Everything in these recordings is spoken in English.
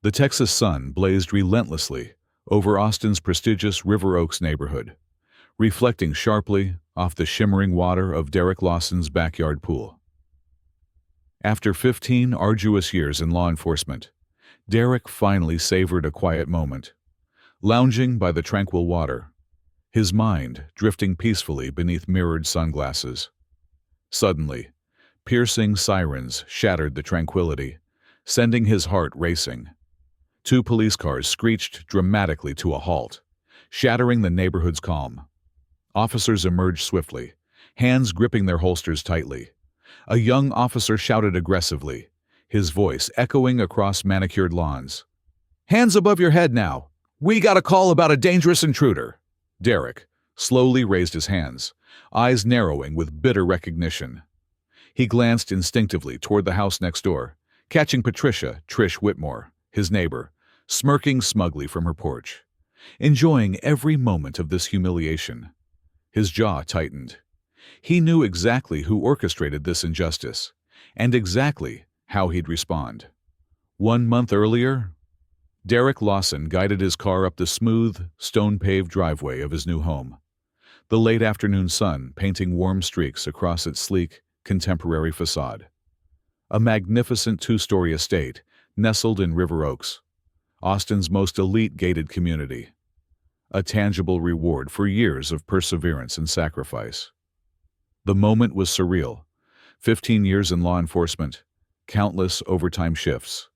The Texas sun blazed relentlessly over Austin's prestigious River Oaks neighborhood, reflecting sharply off the shimmering water of Derrick Lawson's backyard pool. After 15 arduous years in law enforcement, Derrick finally savored a quiet moment, lounging by the tranquil water, his mind drifting peacefully beneath mirrored sunglasses. Suddenly, piercing sirens shattered the tranquility, sending his heart racing. Two police cars screeched dramatically to a halt, shattering the neighborhood's calm. Officers emerged swiftly, hands gripping their holsters tightly. A young officer shouted aggressively, his voice echoing across manicured lawns. "Hands above your head now! We got a call about a dangerous intruder!" Derrick slowly raised his hands, eyes narrowing with bitter recognition. He glanced instinctively toward the house next door, catching Patricia, Trish Whitmore, his neighbor, smirking smugly from her porch, enjoying every moment of this humiliation. His jaw tightened. He knew exactly who orchestrated this injustice, and exactly how he'd respond. 1 month earlier, Derrick Lawson guided his car up the smooth, stone-paved driveway of his new home, the late afternoon sun painting warm streaks across its sleek, contemporary facade. A magnificent two-story estate nestled in River Oaks, Austin's most elite gated community, a tangible reward for years of perseverance and sacrifice. The moment was surreal. 15 years in law enforcement, countless overtime shifts,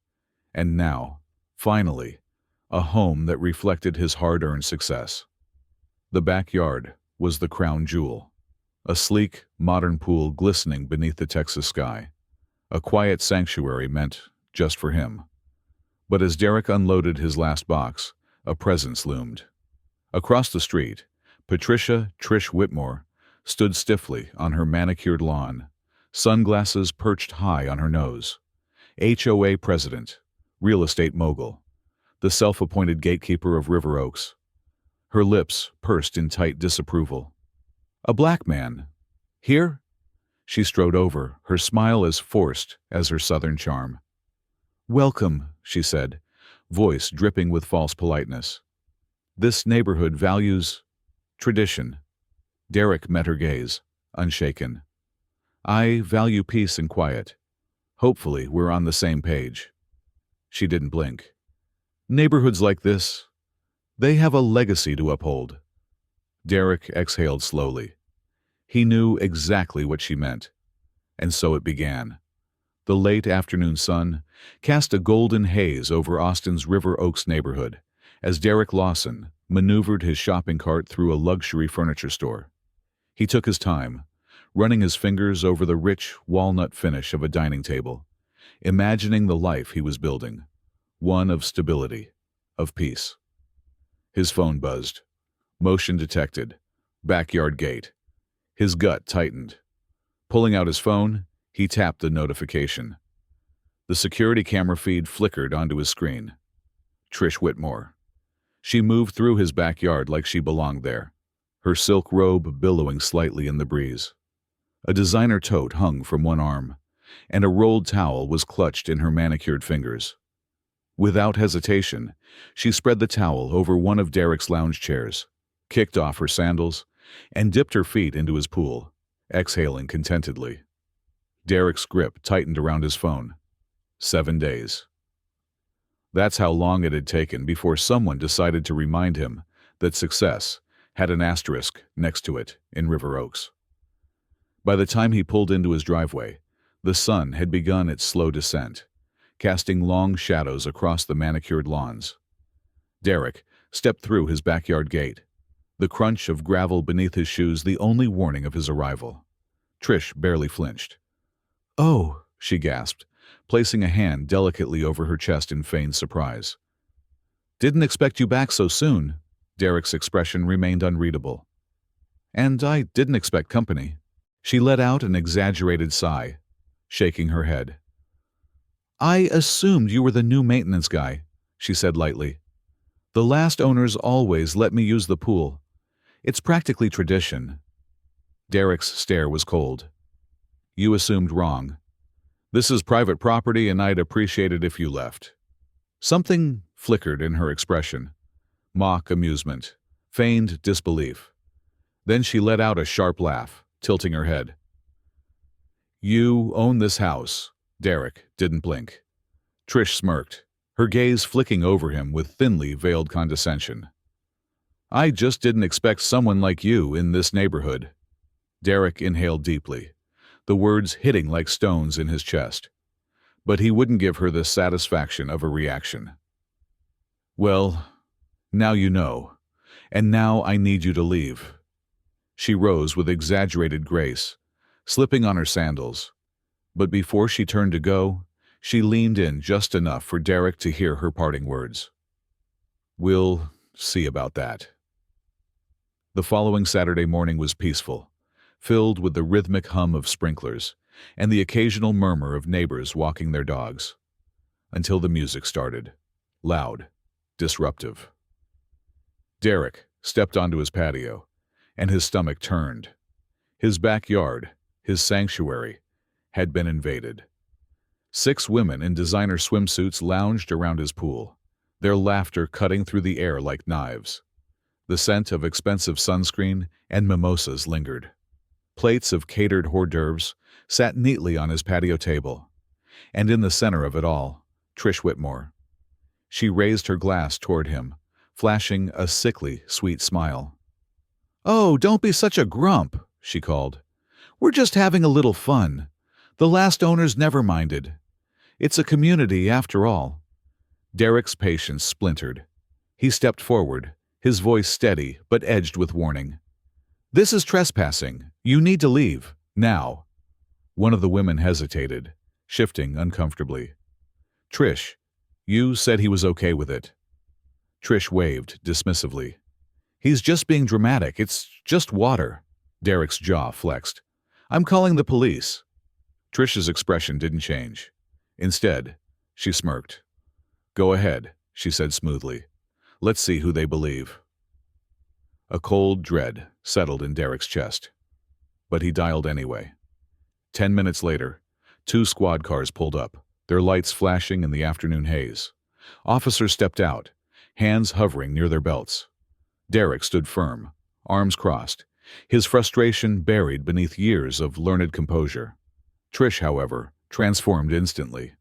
and now, finally, a home that reflected his hard-earned success. The backyard was the crown jewel, a sleek, modern pool glistening beneath the Texas sky, a quiet sanctuary meant just for him. But as Derrick unloaded his last box, a presence loomed. Across the street, Patricia Trish Whitmore stood stiffly on her manicured lawn, sunglasses perched high on her nose. HOA president, real estate mogul, the self-appointed gatekeeper of River Oaks. Her lips pursed in tight disapproval. "A black man. Here?" She strode over, her smile as forced as her southern charm. "Welcome," she said, voice dripping with false politeness. "This neighborhood values tradition." Derrick met her gaze, unshaken. "I value peace and quiet. Hopefully we're on the same page." She didn't blink. "Neighborhoods like this, they have a legacy to uphold." Derrick exhaled slowly. He knew exactly what she meant. And so it began. The late afternoon sun cast a golden haze over Austin's River Oaks neighborhood as Derrick Lawson maneuvered his shopping cart through a luxury furniture store. He took his time, running his fingers over the rich walnut finish of a dining table, imagining the life he was building, one of stability, of peace. His phone buzzed. Motion detected. Backyard gate. His gut tightened. Pulling out his phone, he tapped the notification. The security camera feed flickered onto his screen. Trish Whitmore. She moved through his backyard like she belonged there, her silk robe billowing slightly in the breeze. A designer tote hung from one arm, and a rolled towel was clutched in her manicured fingers. Without hesitation, she spread the towel over one of Derrick's lounge chairs, kicked off her sandals, and dipped her feet into his pool, exhaling contentedly. Derrick's grip tightened around his phone. 7 days. That's how long it had taken before someone decided to remind him that success had an asterisk next to it in River Oaks. By the time he pulled into his driveway, the sun had begun its slow descent, casting long shadows across the manicured lawns. Derrick stepped through his backyard gate, the crunch of gravel beneath his shoes the only warning of his arrival. Trish barely flinched. "Oh," she gasped, placing a hand delicately over her chest in feigned surprise. "Didn't expect you back so soon." Derrick's expression remained unreadable. "And I didn't expect company." She let out an exaggerated sigh, shaking her head. "I assumed you were the new maintenance guy," she said lightly. "The last owners always let me use the pool. It's practically tradition." Derrick's stare was cold. "You assumed wrong. This is private property and I'd appreciate it if you left." Something flickered in her expression. Mock amusement, feigned disbelief. Then she let out a sharp laugh, tilting her head. "You own this house." Derrick didn't blink. Trish smirked, her gaze flicking over him with thinly veiled condescension. "I just didn't expect someone like you in this neighborhood." Derrick inhaled deeply, the words hitting like stones in his chest. But he wouldn't give her the satisfaction of a reaction. "Well, now you know, and now I need you to leave." She rose with exaggerated grace, slipping on her sandals. But before she turned to go, she leaned in just enough for Derrick to hear her parting words. "We'll see about that." The following Saturday morning was peaceful, filled with the rhythmic hum of sprinklers and the occasional murmur of neighbors walking their dogs, until the music started, loud, disruptive. Derrick stepped onto his patio, and his stomach turned. His backyard, his sanctuary, had been invaded. 6 women in designer swimsuits lounged around his pool, their laughter cutting through the air like knives. The scent of expensive sunscreen and mimosas lingered. Plates of catered hors d'oeuvres sat neatly on his patio table, and in the center of it all, Trish Whitmore. She raised her glass toward him, flashing a sickly, sweet smile. "Oh, don't be such a grump," she called. "We're just having a little fun. The last owners never minded. It's a community, after all." Derrick's patience splintered. He stepped forward, his voice steady but edged with warning. "This is trespassing. You need to leave, now." One of the women hesitated, shifting uncomfortably. "Trish, you said he was okay with it." Trish waved dismissively. "He's just being dramatic. It's just water." Derrick's jaw flexed. "I'm calling the police." Trish's expression didn't change. Instead, she smirked. "Go ahead," she said smoothly. "Let's see who they believe." A cold dread settled in Derrick's chest. But he dialed anyway. 10 minutes later, 2 squad cars pulled up, their lights flashing in the afternoon haze. Officers stepped out, hands hovering near their belts. Derrick stood firm, arms crossed, his frustration buried beneath years of learned composure. Trish, however, transformed instantly.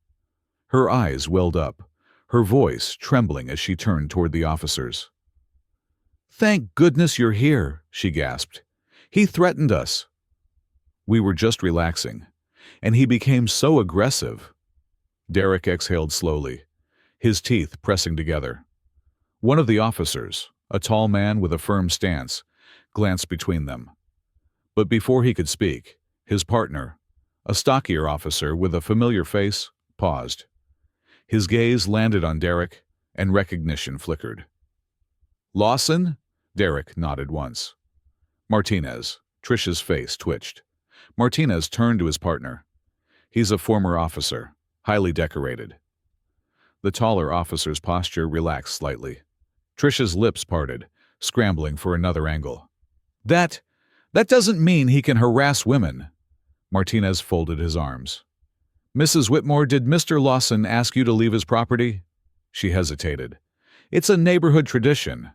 Her eyes welled up, her voice trembling as she turned toward the officers. "Thank goodness you're here," she gasped. "He threatened us." "We were just relaxing, and he became so aggressive." Derrick exhaled slowly, his teeth pressing together. One of the officers, a tall man with a firm stance, glanced between them. But before he could speak, his partner, a stockier officer with a familiar face, paused. His gaze landed on Derrick, and recognition flickered. "Lawson?" Derrick nodded once. "Martinez." Trish's face twitched. Martinez turned to his partner. "He's a former officer, highly decorated." The taller officer's posture relaxed slightly. Trish's lips parted, scrambling for another angle. That doesn't mean he can harass women." Martinez folded his arms. "Mrs. Whitmore, did Mr. Lawson ask you to leave his property?" She hesitated. "It's a neighborhood tradition."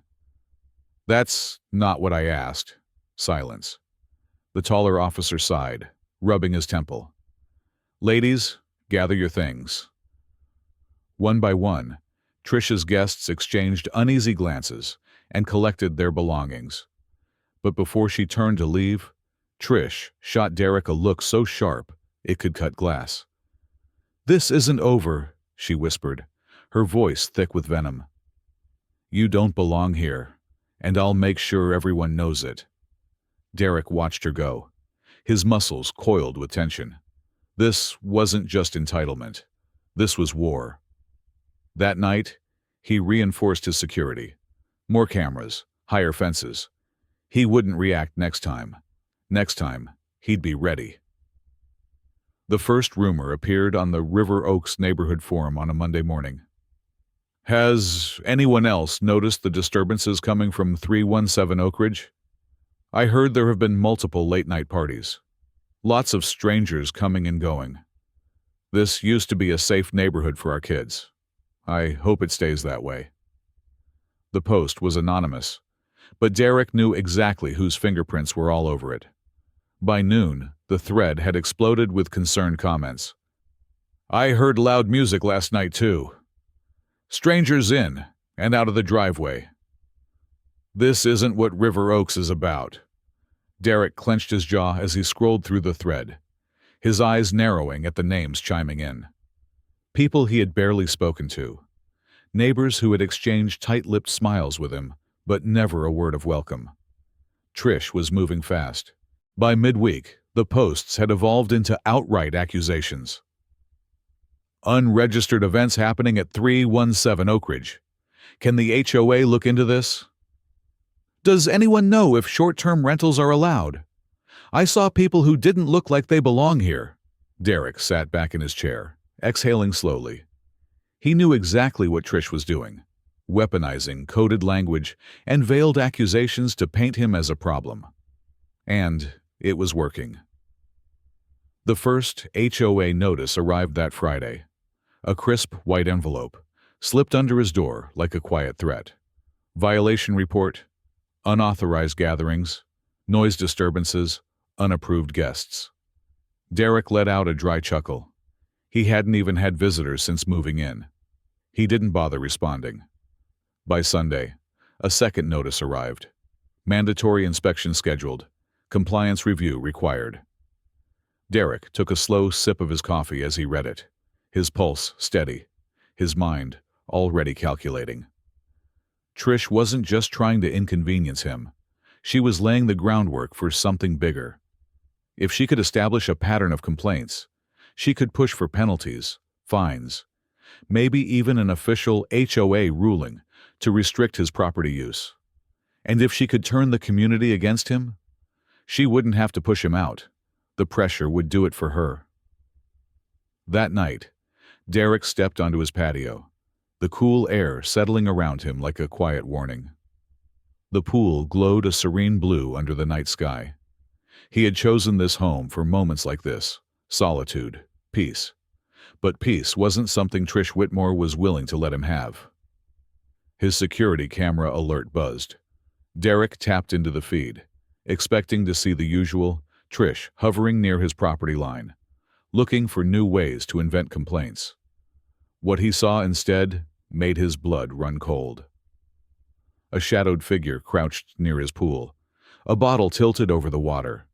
"That's not what I asked." Silence. The taller officer sighed, rubbing his temple. "Ladies, gather your things." One by one, Trish's guests exchanged uneasy glances and collected their belongings. But before she turned to leave, Trish shot Derrick a look so sharp it could cut glass. "This isn't over," she whispered, her voice thick with venom. "You don't belong here, and I'll make sure everyone knows it." Derrick watched her go, his muscles coiled with tension. This wasn't just entitlement. This was war. That night, he reinforced his security. More cameras, higher fences. He wouldn't react next time. Next time, he'd be ready. The first rumor appeared on the River Oaks neighborhood forum on a Monday morning. "Has anyone else noticed the disturbances coming from 317 Oak Ridge? I heard there have been multiple late-night parties. Lots of strangers coming and going. This used to be a safe neighborhood for our kids." I hope it stays that way. The post was anonymous, but Derrick knew exactly whose fingerprints were all over it. By noon, the thread had exploded with concerned comments. I heard loud music last night too. Strangers in and out of the driveway. This isn't what River Oaks is about. Derrick clenched his jaw as he scrolled through the thread, his eyes narrowing at the names chiming in. People he had barely spoken to. Neighbors who had exchanged tight-lipped smiles with him, but never a word of welcome. Trish was moving fast. By midweek, the posts had evolved into outright accusations. Unregistered events happening at 317 Oak Ridge. Can the HOA look into this? Does anyone know if short-term rentals are allowed? I saw people who didn't look like they belong here. Derrick sat back in his chair, exhaling slowly. He knew exactly what Trish was doing, weaponizing coded language and veiled accusations to paint him as a problem. And it was working. The first HOA notice arrived that Friday. A crisp white envelope, slipped under his door like a quiet threat. Violation report, unauthorized gatherings, noise disturbances, unapproved guests. Derrick let out a dry chuckle. He hadn't even had visitors since moving in. He didn't bother responding. By Sunday, a second notice arrived. Mandatory inspection scheduled. Compliance review required. Derrick took a slow sip of his coffee as he read it, his pulse steady, his mind already calculating. Trish wasn't just trying to inconvenience him. She was laying the groundwork for something bigger. If she could establish a pattern of complaints, she could push for penalties, fines, maybe even an official HOA ruling to restrict his property use. And if she could turn the community against him, she wouldn't have to push him out. The pressure would do it for her. That night, Derrick stepped onto his patio, the cool air settling around him like a quiet warning. The pool glowed a serene blue under the night sky. He had chosen this home for moments like this, solitude, peace. But peace wasn't something Trish Whitmore was willing to let him have. His security camera alert buzzed. Derrick tapped into the feed, expecting to see the usual Trish hovering near his property line, looking for new ways to invent complaints. What he saw instead made his blood run cold. A shadowed figure crouched near his pool, a bottle tilted over the water.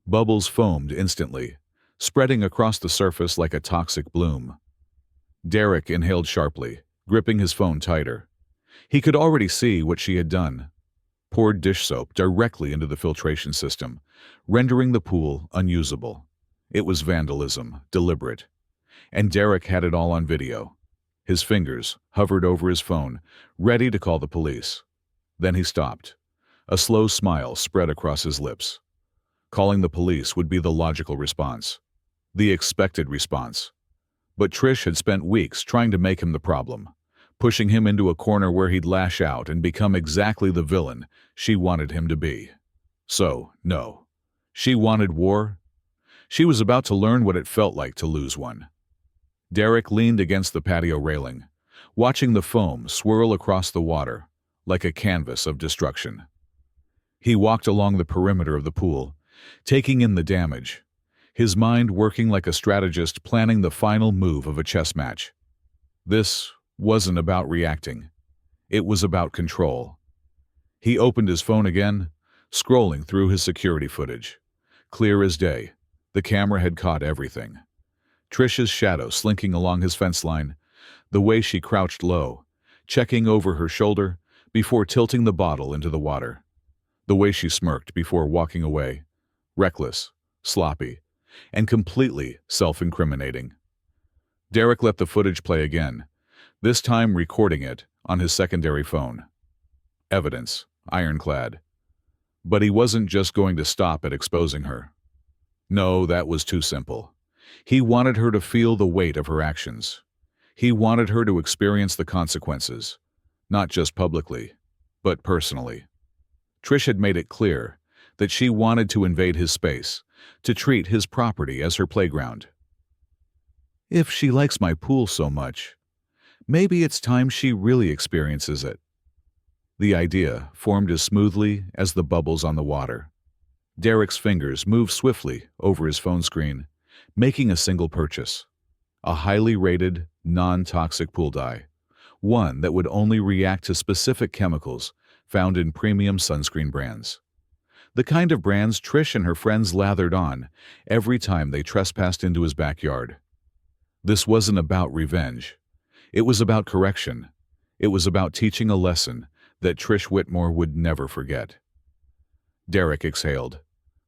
Bubbles foamed instantly, spreading across the surface like a toxic bloom. Derrick inhaled sharply, gripping his phone tighter. He could already see what she had done. Poured dish soap directly into the filtration system, rendering the pool unusable. It was vandalism, deliberate. And Derrick had it all on video. His fingers hovered over his phone, ready to call the police. Then he stopped. A slow smile spread across his lips. Calling the police would be the logical response. The expected response. But Trish had spent weeks trying to make him the problem, pushing him into a corner where he'd lash out and become exactly the villain she wanted him to be. So, no. She wanted war. She was about to learn what it felt like to lose one. Derrick leaned against the patio railing, watching the foam swirl across the water like a canvas of destruction. He walked along the perimeter of the pool, taking in the damage, his mind working like a strategist planning the final move of a chess match. This wasn't about reacting. It was about control. He opened his phone again, scrolling through his security footage. Clear as day, the camera had caught everything. Trish's shadow slinking along his fence line, the way she crouched low, checking over her shoulder before tilting the bottle into the water. The way she smirked before walking away, reckless, sloppy, and completely self-incriminating. Derrick let the footage play again, this time recording it on his secondary phone. Evidence, ironclad. But he wasn't just going to stop at exposing her. No, that was too simple. He wanted her to feel the weight of her actions. He wanted her to experience the consequences, not just publicly, but personally. Trish had made it clear that she wanted to invade his space, to treat his property as her playground. If she likes my pool so much, Maybe it's time she really experiences it. The idea formed as smoothly as the bubbles on the water. Derrick's fingers moved swiftly over his phone screen, making a single purchase. A highly rated, non-toxic pool dye. One that would only react to specific chemicals found in premium sunscreen brands. The kind of brands Trish and her friends lathered on every time they trespassed into his backyard. This wasn't about revenge. It was about correction. It was about teaching a lesson that Trish Whitmore would never forget. Derrick exhaled,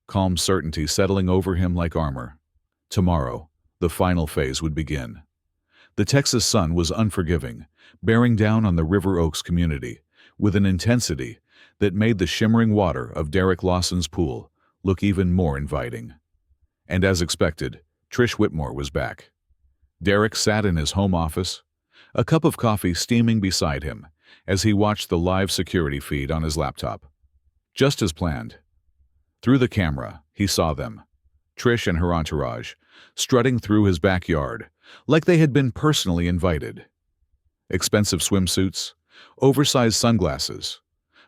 calm certainty settling over him like armor. Tomorrow, the final phase would begin. The Texas sun was unforgiving, bearing down on the River Oaks community with an intensity that made the shimmering water of Derrick Lawson's pool look even more inviting. And as expected, Trish Whitmore was back. Derrick sat in his home office, a cup of coffee steaming beside him as he watched the live security feed on his laptop. Just as planned. Through the camera, he saw them, Trish and her entourage, strutting through his backyard like they had been personally invited. Expensive swimsuits, oversized sunglasses,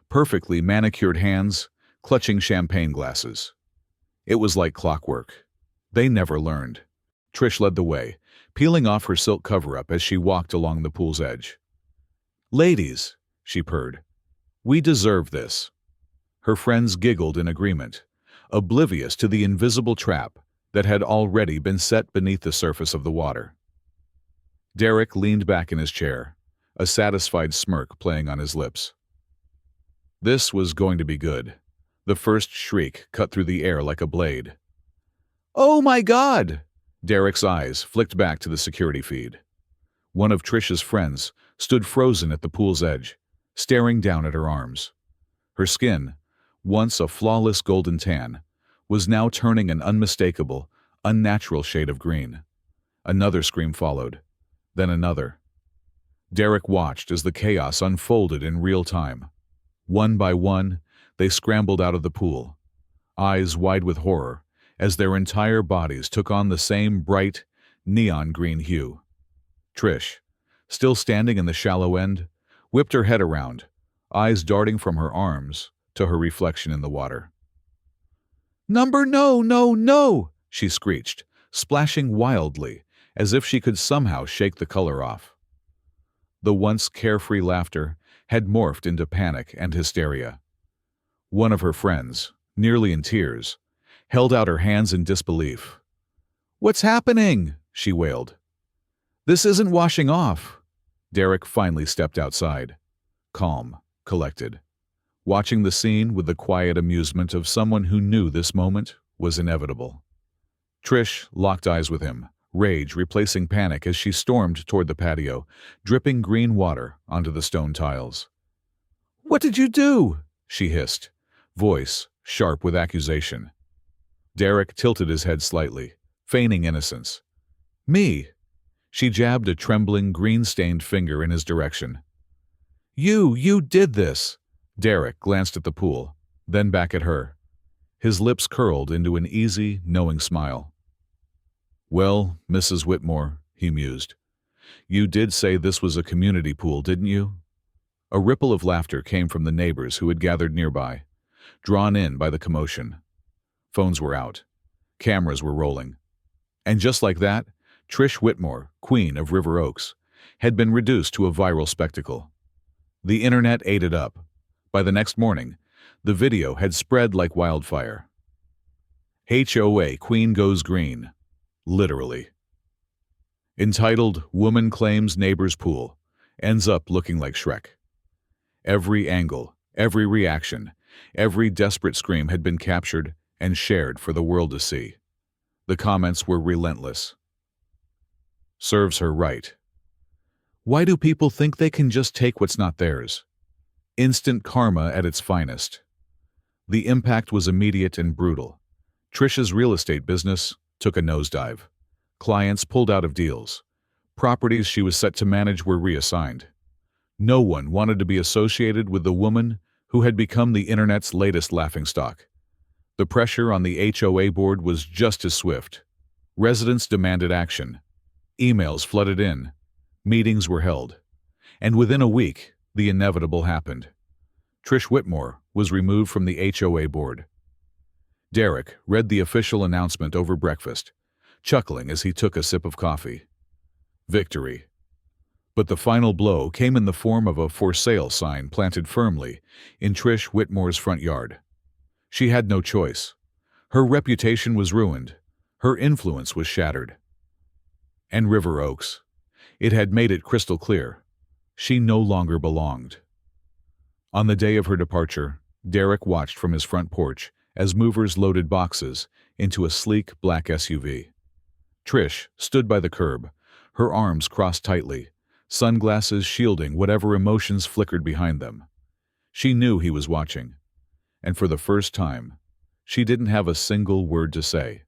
perfectly manicured hands clutching champagne glasses. It was like clockwork. They never learned. Trish led the way, peeling off her silk cover-up as she walked along the pool's edge. "Ladies," she purred, "we deserve this." Her friends giggled in agreement, oblivious to the invisible trap that had already been set beneath the surface of the water. Derrick leaned back in his chair, a satisfied smirk playing on his lips. This was going to be good. The first shriek cut through the air like a blade. "Oh my God!" Derrick's eyes flicked back to the security feed. One of Trish's friends stood frozen at the pool's edge, staring down at her arms. Her skin, once a flawless golden tan, was now turning an unmistakable, unnatural shade of green. Another scream followed, then another. Derrick watched as the chaos unfolded in real time. One by one, they scrambled out of the pool, eyes wide with horror, as their entire bodies took on the same bright, neon green hue. Trish, still standing in the shallow end, whipped her head around, eyes darting from her arms to her reflection in the water. "Number no, no, no!" she screeched, splashing wildly, as if she could somehow shake the color off. The once carefree laughter had morphed into panic and hysteria. One of her friends, nearly in tears, held out her hands in disbelief. "What's happening?" she wailed. "This isn't washing off." Derrick finally stepped outside, calm, collected, watching the scene with the quiet amusement of someone who knew this moment was inevitable. Trish locked eyes with him, rage replacing panic as she stormed toward the patio, dripping green water onto the stone tiles. "What did you do?" she hissed, voice sharp with accusation. Derrick tilted his head slightly, feigning innocence. "Me?" She jabbed a trembling, green-stained finger in his direction. You did this!" Derrick glanced at the pool, then back at her. His lips curled into an easy, knowing smile. "Well, Mrs. Whitmore," he mused, "you did say this was a community pool, didn't you?" A ripple of laughter came from the neighbors who had gathered nearby, drawn in by the commotion. Phones were out. Cameras were rolling. And just like that, Trish Whitmore, queen of River Oaks, had been reduced to a viral spectacle. The internet ate it up. By the next morning, the video had spread like wildfire. HOA Queen Goes Green. Literally. Entitled "Woman Claims Neighbor's Pool," ends up looking like Shrek. Every angle, every reaction, every desperate scream had been captured and shared for the world to see. The comments were relentless. Serves her right. Why do people think they can just take what's not theirs? Instant karma at its finest. The impact was immediate and brutal. Trish's real estate business took a nosedive. Clients pulled out of deals. Properties she was set to manage were reassigned. No one wanted to be associated with the woman who had become the internet's latest laughingstock. The pressure on the HOA board was just as swift. Residents demanded action. Emails flooded in. Meetings were held. And within a week, the inevitable happened. Trish Whitmore was removed from the HOA board. Derrick read the official announcement over breakfast, chuckling as he took a sip of coffee. Victory. But the final blow came in the form of a for sale sign planted firmly in Trish Whitmore's front yard. She had no choice. Her reputation was ruined. Her influence was shattered. And River Oaks. It had made it crystal clear. She no longer belonged. On the day of her departure, Derrick watched from his front porch as movers loaded boxes into a sleek black SUV. Trish stood by the curb, her arms crossed tightly, sunglasses shielding whatever emotions flickered behind them. She knew he was watching, and for the first time, she didn't have a single word to say.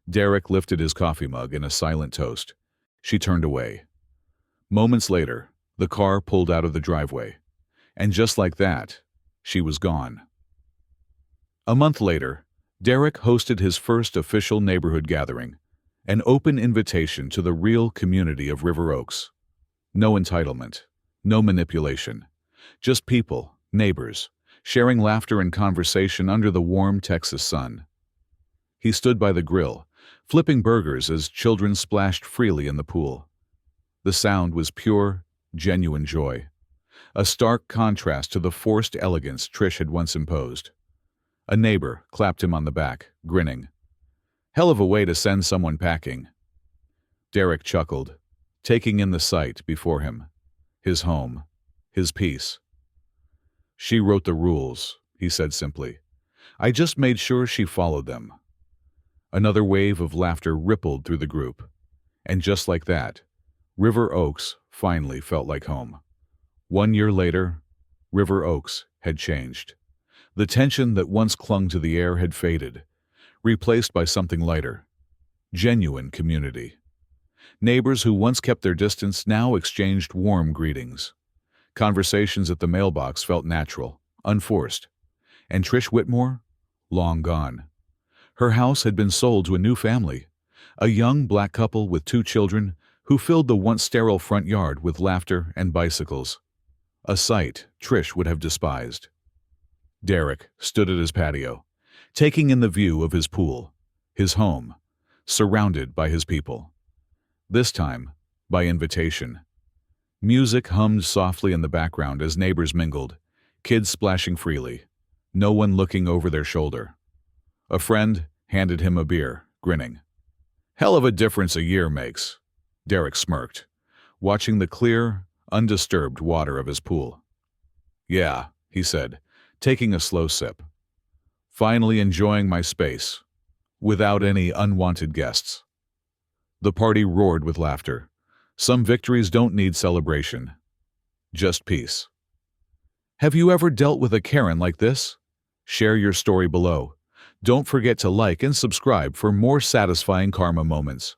Derrick lifted his coffee mug in a silent toast. She turned away. Moments later, the car pulled out of the driveway, and just like that, she was gone. A month later, Derrick hosted his first official neighborhood gathering, an open invitation to the real community of River Oaks. No entitlement, no manipulation, just people, neighbors, sharing laughter and conversation under the warm Texas sun. He stood by the grill, flipping burgers as children splashed freely in the pool. The sound was pure, genuine joy, a stark contrast to the forced elegance Trish had once imposed. A neighbor clapped him on the back, grinning. Hell of a way to send someone packing. Derrick chuckled, taking in the sight before him. His home, his peace. She wrote the rules, he said simply. I just made sure she followed them. Another wave of laughter rippled through the group. And just like that, River Oaks finally felt like home. 1 year later, River Oaks had changed. The tension that once clung to the air had faded, replaced by something lighter. Genuine community. Neighbors who once kept their distance now exchanged warm greetings. Conversations at the mailbox felt natural, unforced. And Trish Whitmore? Long gone. Her house had been sold to a new family, a young black couple with 2 children who filled the once sterile front yard with laughter and bicycles. A sight Trish would have despised. Derrick stood at his patio, taking in the view of his pool, his home, surrounded by his people. This time, by invitation. Music hummed softly in the background as neighbors mingled, kids splashing freely, no one looking over their shoulder. A friend handed him a beer, grinning. Hell of a difference a year makes, Derrick smirked, watching the clear, undisturbed water of his pool. Yeah, he said, taking a slow sip. Finally enjoying my space, without any unwanted guests. The party roared with laughter. Some victories don't need celebration, just peace. Have you ever dealt with a Karen like this? Share your story below. Don't forget to like and subscribe for more satisfying karma moments.